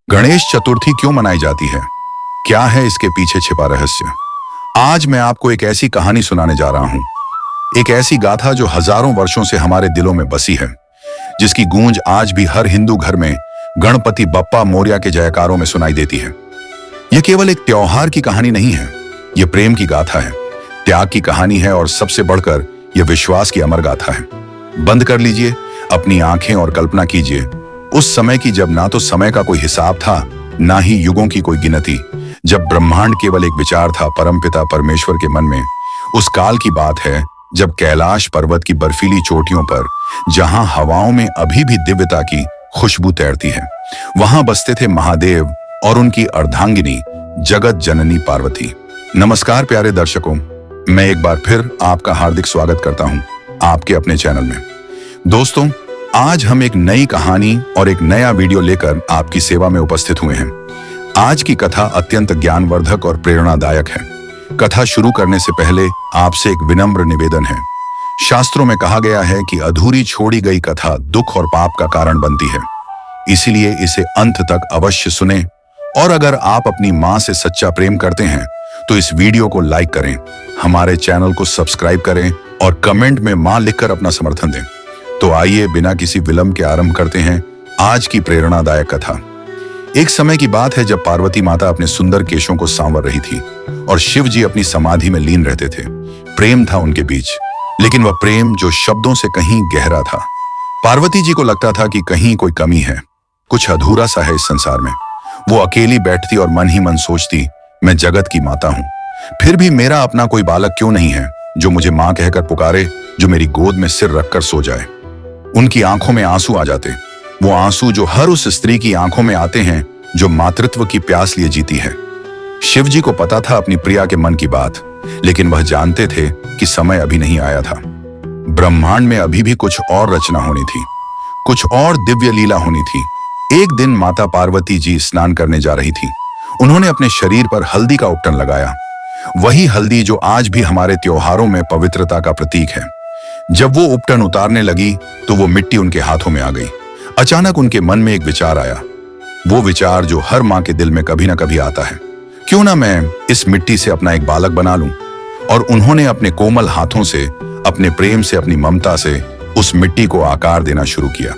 गणेश चतुर्थी क्यों मनाई जाती है? क्या है इसके पीछे छिपा रहस्य? आज मैं आपको एक ऐसी कहानी सुनाने जा रहा हूं, एक ऐसी गाथा जो हजारों वर्षों से हमारे दिलों में बसी है, जिसकी गूंज आज भी हर हिंदू घर में गणपति बप्पा मोरया के जयकारों में सुनाई देती है। यह केवल एक त्योहार की कहानी नहीं है, यह प्रेम की गाथा है, त्याग की कहानी है और सबसे बढ़कर यह विश्वास की अमर गाथा है। बंद कर लीजिए अपनी आंखें और कल्पना कीजिए उस समय की जब ना तो समय का कोई हिसाब था, ना ही युगों की कोई गिनती, जब ब्रह्मांड केवल एक विचार था परमपिता परमेश्वर के मन में। उस काल की बात है जब कैलाश पर्वत की बर्फीली चोटियों पर, जहां हवाओं में अभी भी दिव्यता की खुशबू तैरती है, वहां बसते थे महादेव और उनकी अर्धांगिनी जगत जननी पार्वती। नमस्कार प्यारे दर्शकों, मैं एक बार फिर आपका हार्दिक स्वागत करता हूं आपके अपने चैनल में। दोस्तों, आज हम एक नई कहानी और एक नया वीडियो लेकर आपकी सेवा में उपस्थित हुए हैं। आज की कथा अत्यंत ज्ञानवर्धक और प्रेरणादायक है। कथा शुरू करने से पहले आपसे एक विनम्र निवेदन है। शास्त्रों में कहा गया है कि अधूरी छोड़ी गई कथा दुख और पाप का कारण बनती है, इसीलिए इसे अंत तक अवश्य सुनें। और अगर आप अपनी मां से सच्चा प्रेम करते हैं तो इस वीडियो को लाइक करें, हमारे चैनल को सब्सक्राइब करें और कमेंट में मां लिखकर अपना समर्थन दें। तो आइए बिना किसी विलंब के आरंभ करते हैं आज की प्रेरणादायक कथा। एक समय की बात है जब पार्वती माता अपने सुंदर केशों को सांवर रही थी और शिव जी अपनी समाधि में लीन रहते थे। प्रेम था उनके बीच, लेकिन वह प्रेम जो शब्दों से कहीं गहरा था। पार्वती जी को लगता था कि कहीं कोई कमी है, कुछ अधूरा सा है इस संसार में। वो अकेली बैठती और मन ही मन सोचती, मैं जगत की माता हूं, फिर भी मेरा अपना कोई बालक क्यों नहीं है जो मुझे मां कहकर पुकारे, जो मेरी गोद में सिर रखकर सो जाए। उनकी आंखों में आंसू आ जाते, वो आंसू जो हर उस स्त्री की आंखों में आते हैं जो मातृत्व की प्यास लिए जीती है। शिव जी को पता था अपनी प्रिया के मन की बात, लेकिन वह जानते थे कि समय अभी नहीं आया था। ब्रह्मांड में अभी भी कुछ और रचना होनी थी, कुछ और दिव्य लीला होनी थी। एक दिन माता पार्वती जी स्नान करने जा रही थी। उन्होंने अपने शरीर पर हल्दी का उपटन लगाया, वही हल्दी जो आज भी हमारे त्योहारों में पवित्रता का प्रतीक है। जब वो उपटन उतारने लगी तो वो मिट्टी उनके हाथों में आ गई। अचानक उनके मन में एक विचार आया, वो विचार जो हर मां के दिल में कभी ना कभी आता है, क्यों ना मैं इस मिट्टी से अपना एक बालक बना लूं। और उन्होंने अपने कोमल हाथों से, अपने प्रेम से, अपनी ममता से उस मिट्टी को आकार देना शुरू किया।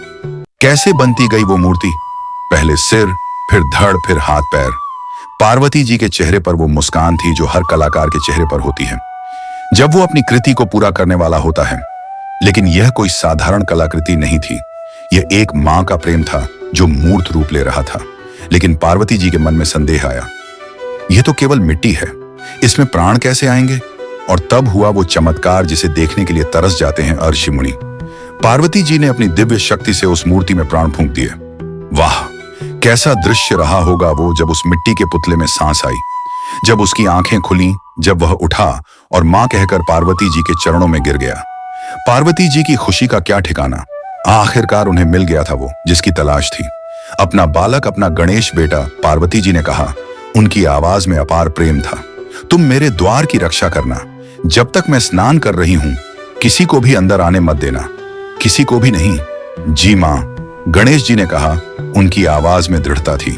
कैसे बनती गई वो मूर्ति? पहले सिर, फिर धड़, फिर हाथ पैर। पार्वती जी के चेहरे पर वो मुस्कान थी जो हर कलाकार के चेहरे पर होती है जब वो अपनी कृति को पूरा करने वाला होता है। लेकिन यह कोई साधारण कलाकृति नहीं थी, यह एक मां का प्रेम था जो मूर्त रूप ले रहा था। लेकिन पार्वती जी के मन में संदेह आया, यह तो केवल मिट्टी है, इसमें प्राण कैसे आएंगे? और तब हुआ वो चमत्कार जिसे देखने के लिए तरस जाते हैं अर्षि मुनि। पार्वती जी ने अपनी दिव्य शक्ति से उस मूर्ति में प्राण फूंक दिए। वाह, कैसा दृश्य रहा होगा वो जब उस मिट्टी के पुतले में सांस आई, जब उसकी आंखें खुली, जब वह उठा और मां कहकर पार्वती जी के चरणों में गिर गया। पार्वती जी की खुशी का क्या ठिकाना। आखिरकार उन्हें मिल गया था वो जिसकी तलाश थी, अपना बालक, अपना गणेश बेटा। पार्वती जी ने कहा, उनकी आवाज में अपार प्रेम था, तुम मेरे द्वार की रक्षा करना, जब तक मैं स्नान कर रही हूं किसी को भी अंदर आने मत देना, किसी को भी नहीं। जी मां, गणेश जी ने कहा, उनकी आवाज में दृढ़ता थी।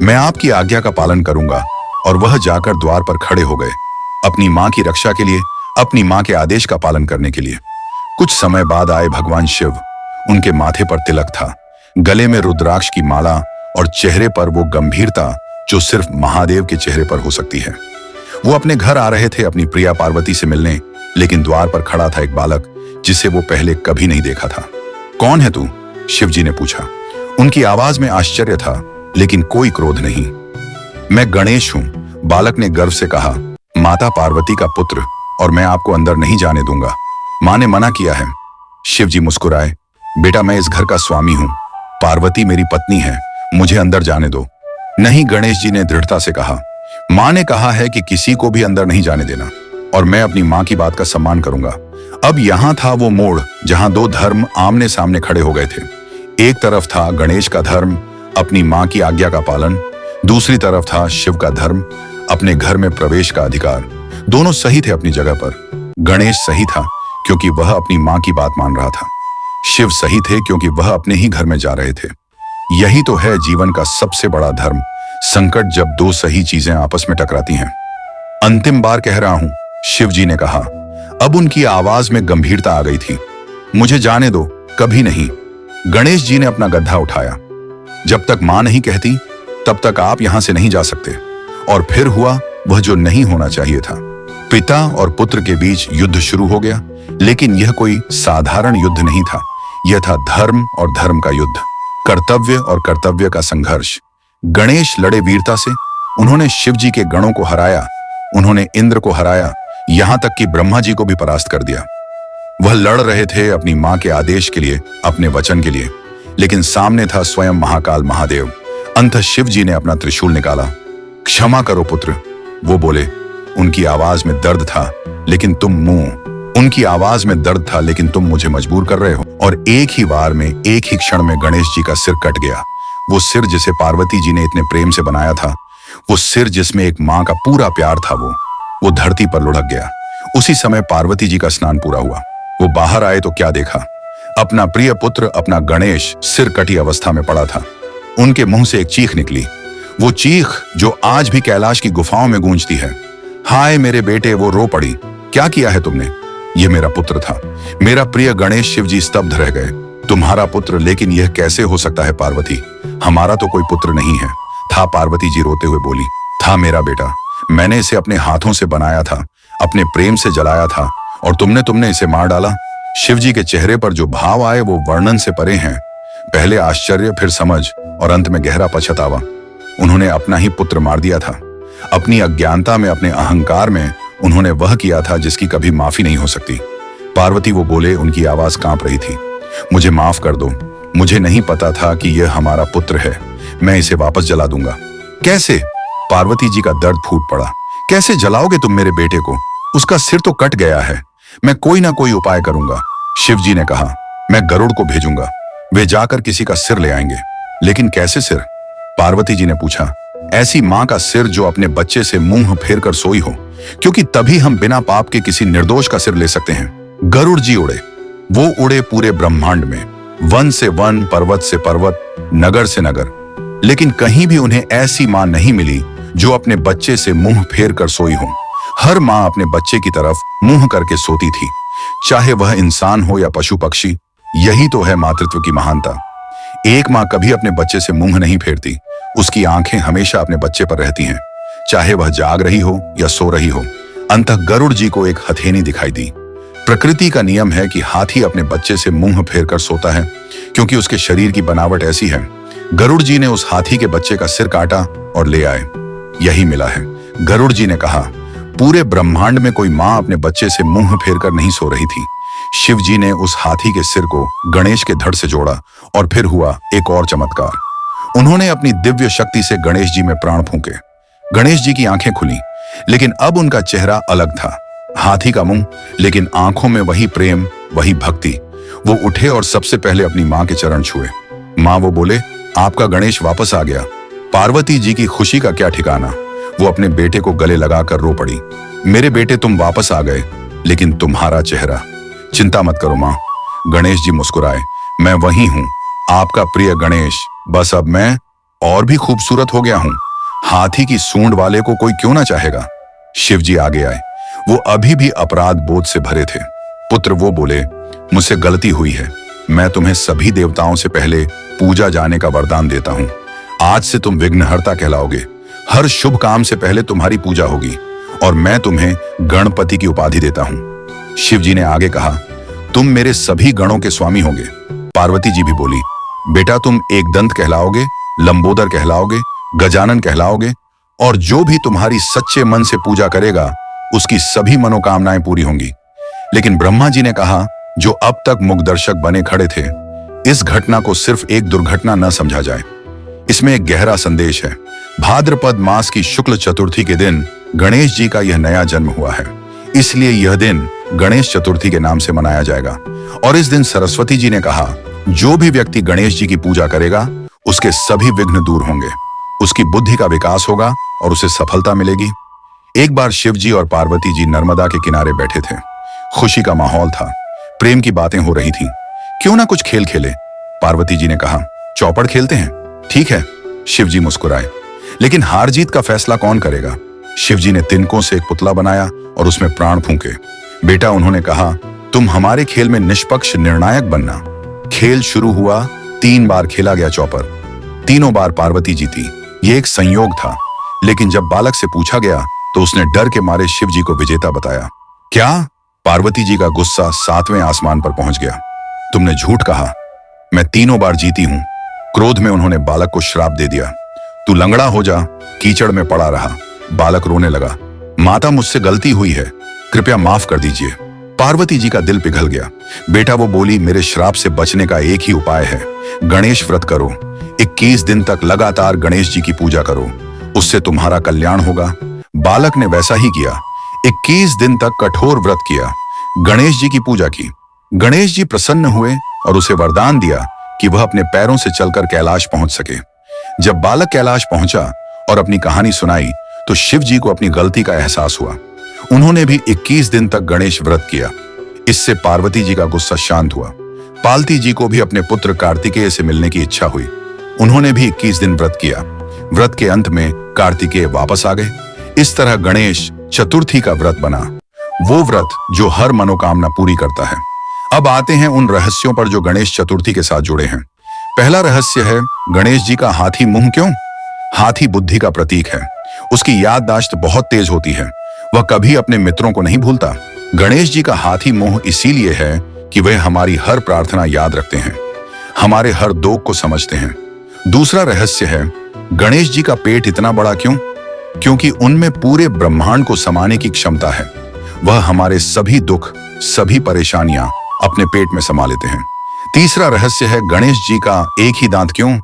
मैं आपकी आज्ञा का पालन करूंगा। और वह जाकर द्वार पर खड़े हो गए, अपनी मां की रक्षा के लिए, अपनी मां के आदेश का पालन करने के लिए। कुछ समय बाद आए भगवान शिव। उनके माथे पर तिलक था, गले में रुद्राक्ष की माला और चेहरे पर वो गंभीरता जो सिर्फ महादेव के चेहरे पर हो सकती है। वो अपने घर आ रहे थे अपनी प्रिया पार्वती से मिलने, लेकिन द्वार पर खड़ा था एक बालक जिसे वो पहले कभी नहीं देखा था। कौन है तू? शिव जी ने पूछा। उनकी आवाज में आश्चर्य था, लेकिन कोई क्रोध नहीं। मैं गणेश हूं, बालक ने गर्व से कहा, माता पार्वती का पुत्र, और मैं आपको अंदर नहीं जाने दूंगा, मां ने मना किया है। शिव जी मुस्कुराए, बेटा मैं इस घर का स्वामी हूं, पार्वती मेरी पत्नी है, मुझे अंदर जाने दो। नहीं, गणेश जी ने दृढ़ता से कहा, मां ने कहा है कि किसी को भी अंदर नहीं जाने देना, और मैं अपनी मां की बात का सम्मान करूंगा। अब यहां था वो मोड़ जहां दो धर्म आमने सामने खड़े हो गए थे। एक तरफ था गणेश का धर्म, अपनी मां की आज्ञा का पालन, दूसरी तरफ था शिव का धर्म, अपने घर में प्रवेश का अधिकार। दोनों सही थे अपनी जगह पर। गणेश सही था क्योंकि वह अपनी मां की बात मान रहा था, शिव सही थे क्योंकि वह अपने ही घर में जा रहे थे। यही तो है जीवन का सबसे बड़ा धर्म, संकट जब दो सही चीजें आपस में टकराती हैं। अंतिम बार कह रहा हूं, शिव जी ने कहा। अब उनकी आवाज में गंभीरता आ गई थी। मुझे जाने दो, कभी नहीं। गणेश जी ने अपना गड्ढा उठाया। जब तक मां नहीं कहती तब तक आप यहां से नहीं जा सकते। और फिर हुआ वह जो नहीं होना चाहिए था। पिता और पुत्र के बीच युद्ध शुरू हो गया, लेकिन यह कोई साधारण युद्ध नहीं था। यह था धर्म और धर्म का युद्ध, कर्तव्य और कर्तव्य का संघर्ष। गणेश लड़े वीरता से। उन्होंने शिव जी के गणों को हराया, उन्होंने इंद्र को हराया, यहां तक कि ब्रह्मा जी को भी परास्त कर दिया। वह लड़ रहे थे अपनी मां के आदेश के लिए, अपने वचन के लिए, लेकिन सामने था स्वयं महाकाल महादेव। अंततः शिव जी ने अपना त्रिशूल निकाला। क्षमा करो पुत्र, वो बोले। उनकी आवाज में दर्द था, लेकिन उनकी आवाज में दर्द था, लेकिन तुम मुझे मजबूर कर रहे हो। और एक ही बार में, एक ही क्षण में गणेश जी का सिर कट गया। वो सिर जिसे पार्वती जी ने इतने प्रेम से बनाया था, वो सिर जिसमें एक मां का पूरा प्यार था, वो धरती पर लुढ़क गया। उसी समय पार्वती जी का स्नान पूरा हुआ। वो बाहर आए तो क्या देखा? अपना प्रिय पुत्र, अपना गणेश सिर कटी अवस्था में पड़ा था। उनके मुंह से एक चीख निकली, वो चीख जो आज भी कैलाश की गुफाओं में गूंजती है। हाय मेरे बेटे, वो रो पड़ी। क्या किया है तुमने? ये मेरा पुत्र था, मेरा प्रिय गणेश। शिव जी स्तब्ध रह गए। तुम्हारा पुत्र? लेकिन यह कैसे हो सकता है पार्वती? हमारा तो कोई पुत्र नहीं है। था, पार्वती जी रोते हुए बोली। था मेरा बेटा, मैंने इसे अपने हाथों से बनाया था, अपने प्रेम से जलाया था, और तुमने इसे मार डाला। शिव जी के चेहरे पर जो भाव आए वो वर्णन से परे हैं। पहले आश्चर्य, फिर समझ, और अंत में गहरा पछतावा। उन्होंने अपना ही पुत्र मार दिया था। अपनी अज्ञानता में, अपने अहंकार में उन्होंने वह किया था जिसकी कभी माफी नहीं हो सकती। पार्वती, वो बोले। उनकी आवाज कांप रही थी। मुझे माफ कर दो, मुझे नहीं पता था कि यह हमारा पुत्र है। मैं इसे वापस जला दूंगा। कैसे? पार्वती जी का दर्द फूट पड़ा। कैसे जलाओगे तुम मेरे बेटे को? उसका सिर तो कट गया है। मैं कोई ना कोई उपाय करूंगा। शिव जी ने कहा, मैं गरुड़ को भेजूंगा, वे जाकर किसी का सिर ले आएंगे। लेकिन कैसे सिर? पार्वती जी ने पूछा। ऐसी मां का सिर जो अपने बच्चे से मुंह फेर कर सोई हो, क्योंकि तभी हम बिना पाप के किसी निर्दोष का सिर ले सकते हैं। गरुड़ जी उड़े। वो उड़े पूरे ब्रह्मांड में, वन से वन, पर्वत से पर्वत, नगर से नगर, लेकिन कहीं भी उन्हें ऐसी मां नहीं मिली जो अपने बच्चे से मुंह फेर कर सोई हो। हर मां अपने बच्चे की तरफ मुंह करके सोती थी, चाहे वह इंसान हो या पशु पक्षी। यही तो है मातृत्व की महानता। एक मां कभी अपने बच्चे से मुंह नहीं फेरती। उसकी आंखें हमेशा अपने बच्चे पर रहती हैं, चाहे वह जाग रही हो या सो रही हो। अंततः गरुड़ जी को एक हथेनी दिखाई दी। प्रकृति का नियम है कि हाथी अपने बच्चे से मुंह फेर कर सोता है, क्योंकि उसके शरीर की बनावट ऐसी है। गरुड़ जी ने उस हाथी के बच्चे का सिर काटा और ले आए। यही मिला है। गरुड़ जी ने कहा, पूरे ब्रह्मांड में कोई मां अपने बच्चे से मुंह फेर कर नहीं सो रही थी। शिव जी ने उस हाथी के सिर को गणेश के धड़ से जोड़ा, और फिर हुआ एक और चमत्कार। उन्होंने अपनी दिव्य शक्ति से गणेश जी में प्राण फूंके। गणेश जी की आंखें खुली, लेकिन अब उनका चेहरा अलग था। हाथी का मुंह, लेकिन आंखों में वही प्रेम, वही भक्ति। वो उठे और सबसे पहले अपनी मां के चरण छुए। मां, वो बोले, आपका गणेश वापस आ गया। पार्वती जी की खुशी का क्या ठिकाना। वो अपने बेटे को गले लगाकर रो पड़ी। मेरे बेटे, तुम वापस आ गए, लेकिन तुम्हारा चेहरा। चिंता मत करो मां। गणेश जी मुस्कुराए। मैं वही हूं, आपका प्रिय गणेश। बस अब मैं और भी खूबसूरत हो गया हूं। हाथी की सूंड वाले को कोई क्यों ना चाहेगा। शिव जी आगे आए। वो अभी भी अपराध बोध से भरे थे। पुत्र, वो बोले, मुझसे गलती हुई है। मैं तुम्हें सभी देवताओं से पहले पूजा जाने का वरदान देता हूं। आज से तुम विघ्नहर्ता कहलाओगे। हर शुभ काम से पहले तुम्हारी पूजा होगी, और मैं तुम्हें गणपति की उपाधि देता हूं। शिव जी ने आगे कहा, तुम मेरे सभी गणों के स्वामी होगे। पार्वती जी भी बोली, बेटा, तुम एकदंत कहलाओगे, लंबोदर कहलाओगे, गजानन कहलाओगे, और जो भी तुम्हारी सच्चे मन से पूजा करेगा उसकी सभी मनोकामनाएं पूरी होंगी। लेकिन ब्रह्मा जी ने कहा, जो अब तक मुखदर्शक बने खड़े थे, इस घटना को सिर्फ एक दुर्घटना न समझा जाए। इसमें एक गहरा संदेश है। भाद्रपद मास की शुक्ल चतुर्थी के दिन गणेश जी का यह नया जन्म हुआ है, इसलिए यह दिन गणेश चतुर्थी के नाम से मनाया जाएगा। और इस दिन सरस्वती जी ने कहा, जो भी व्यक्ति गणेश जी की पूजा करेगा उसके सभी विघ्न दूर होंगे, उसकी बुद्धि का विकास होगा और उसे सफलता मिलेगी। एक बार शिव जी और पार्वती जी नर्मदा के किनारे बैठे थे। खुशी का माहौल था, प्रेम की बातें हो रही थी। क्यों ना कुछ खेल खेले। पार्वती जी ने कहा, चौपड़ खेलते हैं। ठीक है, शिवजी मुस्कुराए, लेकिन हार जीत का फैसला कौन करेगा? शिवजी ने तिनकों से एक पुतला बनाया और उसमें प्राण फूंके। बेटा, उन्होंने कहा, तुम हमारे खेल में निष्पक्ष निर्णायक बनना। खेल शुरू हुआ, 3 बार खेला गया चौपर। तीनों बार पार्वती जीती। ये एक संयोग था, लेकिन जब बालक से पूछा गया तो उसने डर के मारे शिवजी को विजेता बताया। क्या? पार्वती जी का गुस्सा 7वें आसमान पर पहुंच गया। तुमने झूठ कहा, मैं 3 बार जीती हूं। क्रोध में उन्होंने बालक को श्राप दे दिया, तू लंगड़ा हो जा। कीचड़ में पड़ा रहा। बालक रोने लगा, माता मुझसे गलती हुई है, कृपया माफ कर दीजिए। पार्वती जी का दिल पिघल गया। बेटा, वो बोली, मेरे श्राप से बचने का एक ही उपाय है, गणेश व्रत करो। 21 दिन तक लगातार गणेश जी की पूजा करो, उससे तुम्हारा कल्याण होगा। बालक ने वैसा ही किया। 21 दिन तक कठोर व्रत किया, गणेश जी की पूजा की। गणेश जी प्रसन्न हुए और उसे वरदान दिया कि वह अपने पैरों से चलकर कैलाश पहुंच सके। जब बालक कैलाश पहुंचा और अपनी कहानी सुनाई तो शिव जी को अपनी गलती का एहसास हुआ। उन्होंने भी 21 दिन तक गणेश व्रत किया। इससे पार्वती जी का गुस्सा शांत हुआ। पालती जी को भी अपने पुत्र कार्तिकेय से मिलने की इच्छा हुई। उन्होंने भी 21 दिन व्रत किया। व्रत के अंत में कार्तिकेय वापस आ गए। इस तरह गणेश चतुर्थी का व्रत बना, वो व्रत जो हर मनोकामना पूरी करता है। अब आते हैं उन रहस्यों पर जो गणेश चतुर्थी के साथ जुड़े हैं। पहला रहस्य है, गणेश जी का हाथी मुंह क्यों? हाथी बुद्धि का प्रतीक है। उसकी याददाश्त बहुत तेज होती है, वह कभी अपने मित्रों को नहीं भूलता। गणेश जी का हाथी मुंह इसीलिए है कि वह हमारी हर प्रार्थना याद रखते हैं, हमारे हर दुख को समझते हैं। दूसरा रहस्य है, गणेश जी का पेट इतना बड़ा क्यों? क्योंकि उनमें पूरे ब्रह्मांड को समाने की क्षमता है। वह हमारे सभी दुख, सभी परेशानियां अपने पेट में समा लेते हैं। तीसरा रहस्य है, गणेश जी का एक ही दांत क्यों?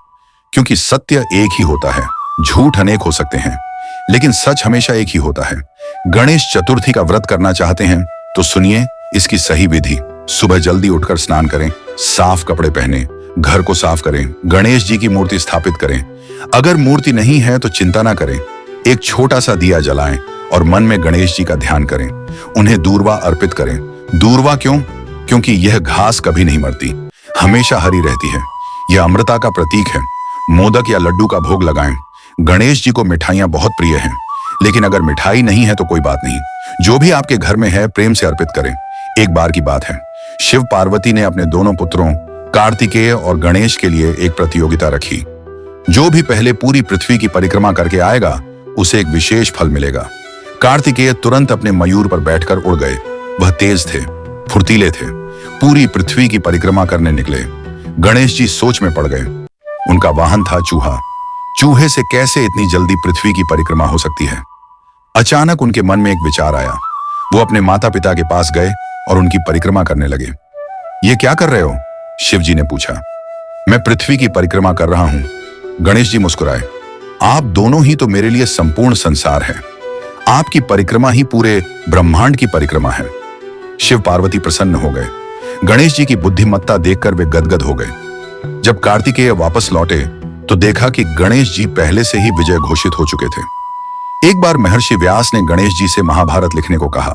क्योंकि सत्य एक ही होता है, झूठ अनेक हो सकते हैं, लेकिन सच हमेशा एक ही होता है। गणेश चतुर्थी का व्रत करना चाहते हैं तो सुनिए इसकी सही विधि। सुबह जल्दी उठकर स्नान करें, साफ कपड़े पहने, घर को साफ करें, गणेश जी की मूर्ति स्थापित करें। अगर मूर्ति नहीं है तो चिंता ना करें, एक छोटा सा दिया जलाएं और मन में गणेश जी का ध्यान करें। उन्हें दूर्वा अर्पित करें। दूर्वा क्यों? क्योंकि यह घास कभी नहीं मरती, हमेशा हरी रहती है। यह अमृता का प्रतीक है। मोदक या लड्डू का भोग लगाएं। गणेश जी को मिठाइयां बहुत प्रिय हैं, लेकिन अगर मिठाई नहीं है तो कोई बात नहीं, जो भी आपके घर में है प्रेम से अर्पित करें। एक बार की बात है, शिव पार्वती ने अपने दोनों पुत्रों कार्तिकेय और गणेश के लिए एक प्रतियोगिता रखी। जो भी पहले पूरी पृथ्वी की परिक्रमा करके आएगा उसे एक विशेष फल मिलेगा। कार्तिकेय तुरंत अपने मयूर पर बैठकर उड़ गए। वह तेज थे, फुर्तीले थे, पूरी पृथ्वी की परिक्रमा करने निकले। गणेश जी सोच में पड़ गए। उनका वाहन था चूहा। चूहे से कैसे इतनी जल्दी पृथ्वी की परिक्रमा हो सकती है? अचानक उनके मन में एक विचार आया। वो अपने माता पिता के पास गए और उनकी परिक्रमा करने लगे। ये क्या कर रहे हो? शिव जी ने पूछा। मैं पृथ्वी की परिक्रमा कर रहा हूं। गणेश जी मुस्कुराए। आप दोनों ही तो मेरे लिए संपूर्ण संसार है। आपकी परिक्रमा ही पूरे ब्रह्मांड की परिक्रमा है। शिव पार्वती प्रसन्न हो गए। गणेश जी की बुद्धिमत्ता देखकर वे गदगद हो गए। जब कार्तिकेय वापस लौटे तो देखा कि गणेश जी पहले से ही विजय घोषित हो चुके थे। एक बार महर्षि व्यास ने गणेश जी से महाभारत लिखने को कहा,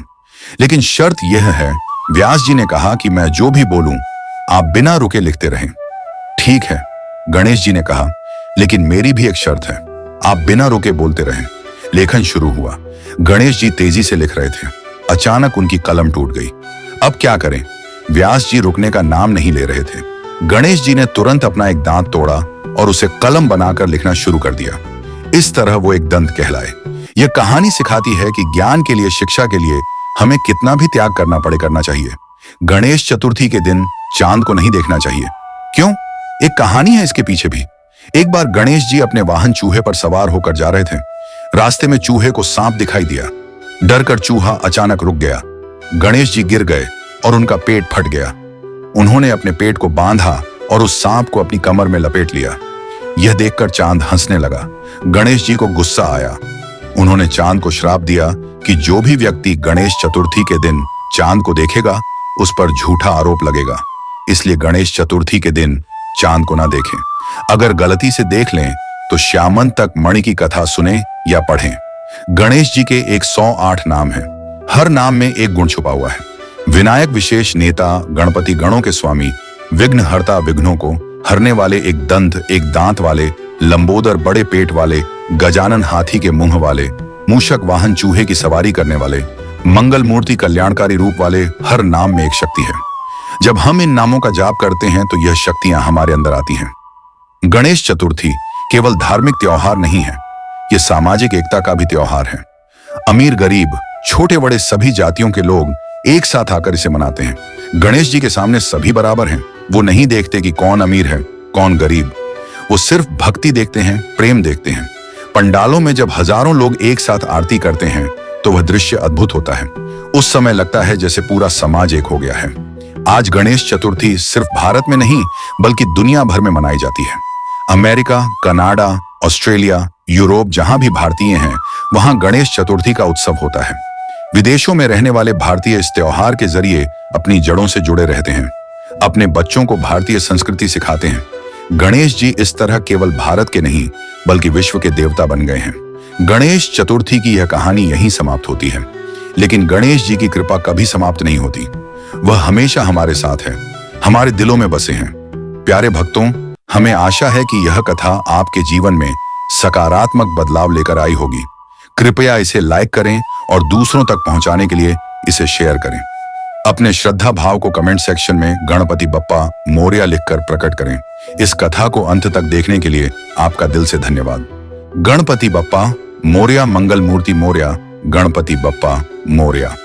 लेकिन शर्त यह है, व्यास जी ने कहा कि मैं जो भी बोलूं आप बिना रुके लिखते रहें। ठीक है, गणेश जी ने कहा, लेकिन मेरी भी एक शर्त है, आप बिना रुके बोलते रहें। लेखन शुरू हुआ। गणेश जी तेजी से लिख रहे थे। अचानक उनकी कलम टूट गई। अब क्या करें? व्यास जी रुकने का नाम नहीं ले रहे थे। गणेश जी ने तुरंत अपना एक दांत तोड़ा और उसे कलम बनाकर लिखना शुरू कर दिया। इस तरह वो एक दंत कहलाए। यह कहानी सिखाती है कि ज्ञान के लिए, शिक्षा के लिए हमें कितना भी त्याग करना पड़े करना चाहिए। गणेश चतुर्थी के दिन चांद को नहीं देखना चाहिए। क्यों? एक कहानी है इसके पीछे भी। एक बार गणेश जी अपने वाहन चूहे पर सवार होकर जा रहे थे। रास्ते में चूहे को सांप दिखाई दिया। डरकर चूहा अचानक रुक गया। गणेश जी गिर गए और उनका पेट फट गया। उन्होंने अपने पेट को बांधा और उस सांप को अपनी कमर में लपेट लिया। यह देखकर चांद हंसने लगा। गणेश जी को गुस्सा आया। उन्होंने चांद को श्राप दिया कि जो भी व्यक्ति गणेश चतुर्थी के दिन चांद को देखेगा उस पर झूठा आरोप लगेगा। इसलिए गणेश चतुर्थी के दिन चांद को ना देखें। अगर गलती से देख लें तो श्यामंत तक मणि की कथा सुने या पढ़ें। गणेश जी के 108 नाम हैं। हर नाम में एक गुण छुपा हुआ है। विनायक विशेष नेता, गणपति गणों के स्वामी, विघ्न हरता विघ्नों को हरने वाले, एक दंत एक दांत वाले लंबोदर बड़े पेट वाले, गजानन हाथी के मुंह वाले, मूषक वाहन चूहे की सवारी करने वाले, मंगल मूर्ति कल्याणकारी रूप वाले, हर नाम में एक शक्ति है। जब हम इन नामों का जाप करते हैं तो यह शक्तियां हमारे अंदर आती हैं। गणेश चतुर्थी केवल धार्मिक त्योहार नहीं है, यह सामाजिक एकता का भी त्योहार है। अमीर गरीब, छोटे बड़े सभी जातियों के लोग एक साथ आकर इसे मनाते हैं। गणेश जी के सामने सभी बराबर हैं। वो नहीं देखते कि कौन अमीर है, कौन गरीब। वो सिर्फ भक्ति देखते हैं, प्रेम देखते हैं। पंडालों में जब हजारों लोग एक साथ आरती करते हैं तो वह दृश्य अद्भुत होता है। उस समय लगता है जैसे पूरा समाज एक हो गया है। आज गणेश चतुर्थी सिर्फ भारत में नहीं बल्कि दुनिया भर में मनाई जाती है। अमेरिका, कनाडा, ऑस्ट्रेलिया, यूरोप, जहां भी भारतीय हैं वहां गणेश चतुर्थी का उत्सव होता है। विदेशों में रहने वाले भारतीय इस त्योहार के जरिए अपनी जड़ों से जुड़े रहते हैं, अपने बच्चों को भारतीय संस्कृति सिखाते हैं। गणेश जी इस तरह केवल भारत के नहीं बल्कि विश्व के देवता बन गए हैं। गणेश चतुर्थी की यह कहानी यहीं समाप्त होती है, लेकिन गणेश जी की कृपा कभी समाप्त नहीं होती। वह हमेशा हमारे साथ है, हमारे दिलों में बसे हैं। प्यारे भक्तों, हमें आशा है कि यह कथा आपके जीवन में सकारात्मक बदलाव लेकर आई होगी। कृपया इसे लाइक करें और दूसरों तक पहुंचाने के लिए इसे शेयर करें। अपने श्रद्धा भाव को कमेंट सेक्शन में गणपति बप्पा मोरया लिखकर प्रकट करें। इस कथा को अंत तक देखने के लिए आपका दिल से धन्यवाद। गणपति बप्पा मोरया, मंगल मूर्ति मोरया, गणपति बप्पा मोरया।